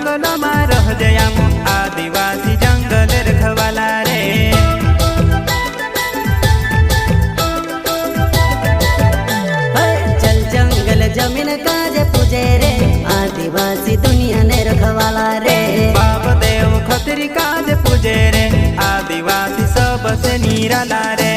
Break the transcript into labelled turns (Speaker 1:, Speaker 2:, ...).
Speaker 1: जंगल में रह जयाम आदिवासी जंगल रखवाला रे।
Speaker 2: चल जंगल जमीन काज पूजे रे आदिवासी दुनिया ने रखवाला रे।
Speaker 1: बाप देव खतरी काज पूजे रे आदिवासी सबसे निराला रे।